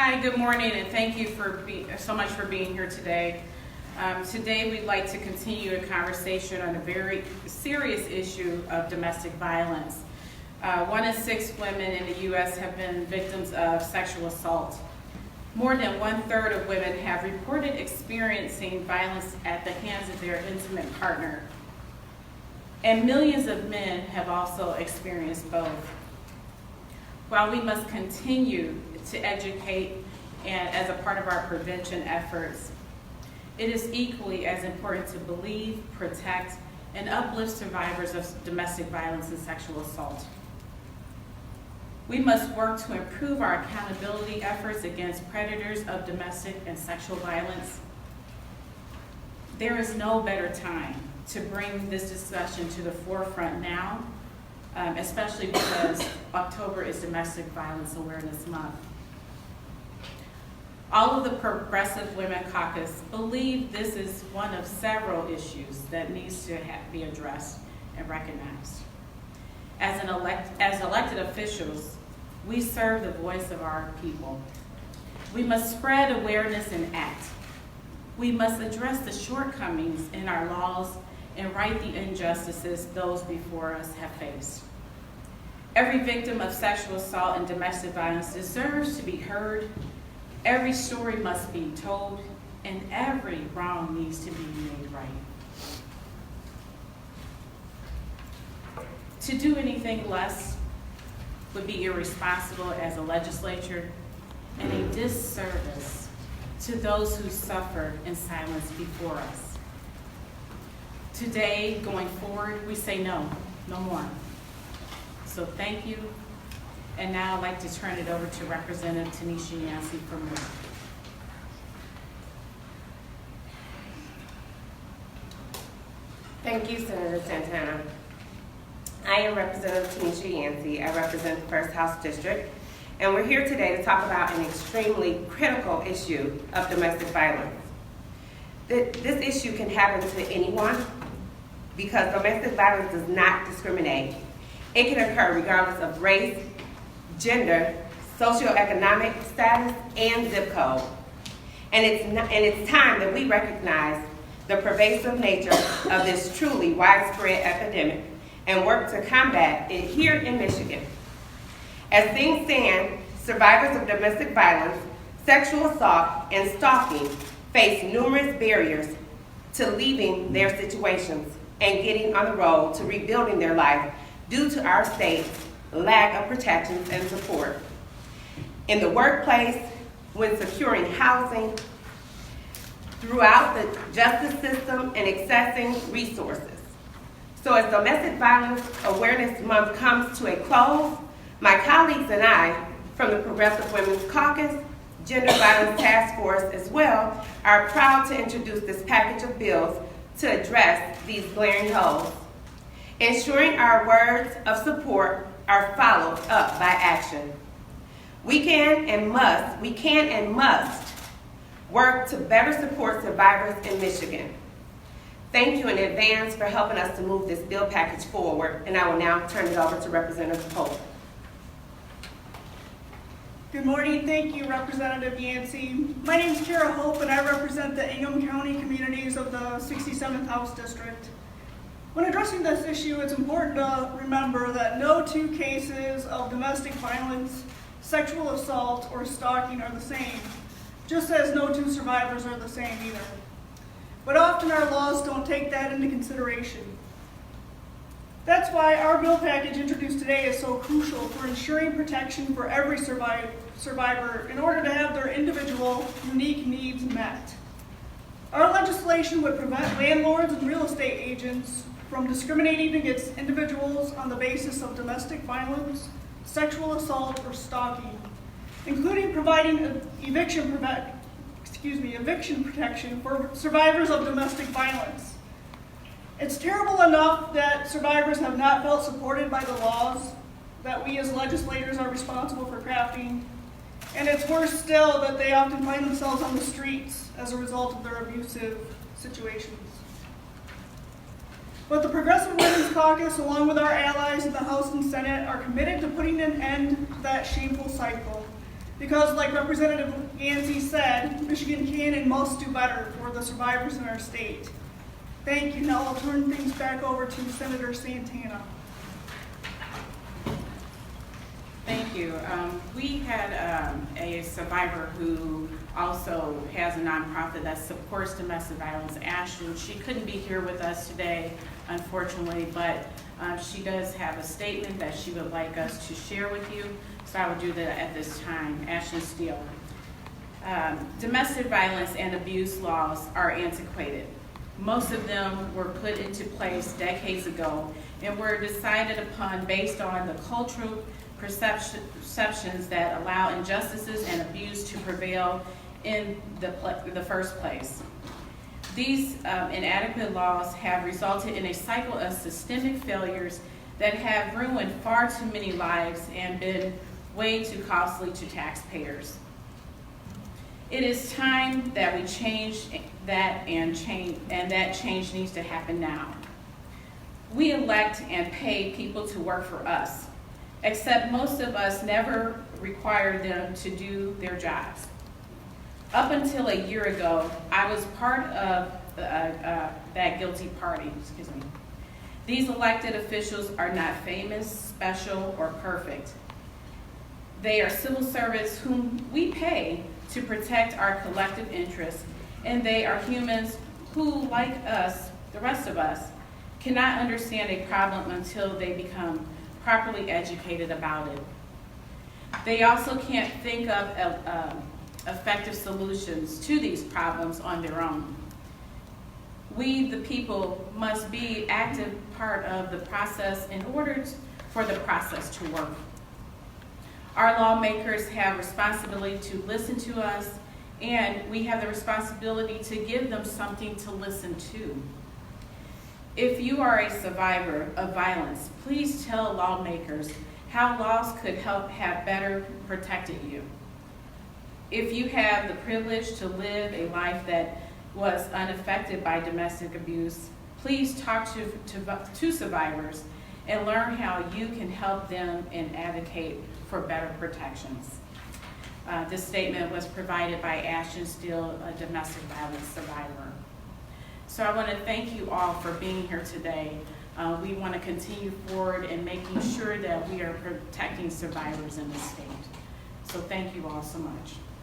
Hi, good morning, and thank you so much for being here today. Today we'd like to continue a conversation on a very serious issue of domestic violence. 1 in 6 women in the U.S. have been victims of sexual assault. More than 1/3 of women have reported experiencing violence at the hands of their intimate partner. And millions of men have also experienced both. While we must continue to educate and as a part of our prevention efforts, it is equally as important to believe, protect, and uplift survivors of domestic violence and sexual assault. We must work to improve our accountability efforts against predators of domestic and sexual violence. There is no better time to bring this discussion to the forefront now, especially because October is Domestic Violence Awareness Month. All of the Progressive Women Caucus believe this is one of several issues that needs to be addressed and recognized. As elected officials, we serve the voice of our people. We must spread awareness and act. We must address the shortcomings in our laws and right the injustices those before us have faced. Every victim of sexual assault and domestic violence deserves to be heard. Every story must be told, and every wrong needs to be made right. To do anything less would be irresponsible as a legislature and a disservice to those who suffered in silence before us. Today, going forward, we say no more. So thank you. And now I'd like to turn it over to Representative Tenisha Yancey from Wood. Thank you, Senator Santana. I am Representative Tenisha Yancey. I represent the 1st House District, and we're here today to talk about an extremely critical issue of domestic violence. This issue can happen to anyone because domestic violence does not discriminate. It can occur regardless of race, gender, socioeconomic status, and zip code. And it's time that we recognize the pervasive nature of this truly widespread epidemic and work to combat it here in Michigan. As things stand, survivors of domestic violence, sexual assault, and stalking face numerous barriers to leaving their situations and getting on the road to rebuilding their life due to our state's lack of protections and support. In the workplace, when securing housing, throughout the justice system, and accessing resources. So as Domestic Violence Awareness Month comes to a close, my colleagues and I from the Progressive Women's Caucus, Gender Violence Task Force as well, are proud to introduce this package of bills to address these glaring holes, ensuring our words of support are followed up by action. We can and must work to better support survivors in Michigan. Thank you in advance for helping us to move this bill package forward, and I will now turn it over to Representative Holt. Good morning. Thank you, Representative Yancey. My name is Kara Hope, and I represent the Ingham County communities of the 67th House District. When addressing this issue, it's important to remember that no 2 cases of domestic violence, sexual assault, or stalking are the same, just as no 2 survivors are the same either. But often our laws don't take that into consideration. That's why our bill package introduced today is so crucial for ensuring protection for every survivor in order to have their individual, unique needs met. Our legislation would prevent landlords and real estate agents from discriminating against individuals on the basis of domestic violence, sexual assault, or stalking, including providing eviction protection for survivors of domestic violence. It's terrible enough that survivors have not felt supported by the laws that we as legislators are responsible for crafting, and it's worse still that they often find themselves on the streets as a result of their abusive situations. But the Progressive Women's Caucus, along with our allies in the House and Senate, are committed to putting an end to that shameful cycle Because like Representative Yancey said, Michigan can and must do better for the survivors in our state. Thank you. Now I'll turn things back over to Senator Santana. Thank you. We had a survivor who also has a nonprofit that supports domestic violence, Ashton. She couldn't be here with us today, unfortunately, but she does have a statement that she would like us to share with you, so I will do that at this time. Ashton Steele. Domestic violence and abuse laws are antiquated. Most of them were put into place decades ago and were decided upon based on the cultural perceptions that allow injustices and abuse to prevail in the first place. These inadequate laws have resulted in a cycle of systemic failures that have ruined far too many lives and been way too costly to taxpayers. It is time that we change that, and that change needs to happen now. We elect and pay people to work for us, except most of us never require them to do their jobs. Up until a year ago, I was part of that guilty party, These elected officials are not famous, special, or perfect. They are civil servants whom we pay to protect our collective interests, and they are humans who, like us, the rest of us, cannot understand a problem until they become properly educated about it. They also can't think of effective solutions to these problems on their own. We, the people, must be active part of the process in order for the process to work. Our lawmakers have responsibility to listen to us, and we have the responsibility to give them something to listen to. If you are a survivor of violence, please tell lawmakers how laws could help have better protected you. If you have the privilege to live a life that was unaffected by domestic abuse, please talk to survivors and learn how you can help them and advocate for better protections. This statement was provided by Ashton Steele, a domestic violence survivor. So I want to thank you all for being here today. We want to continue forward in making sure that we are protecting survivors in this state. So thank you all so much.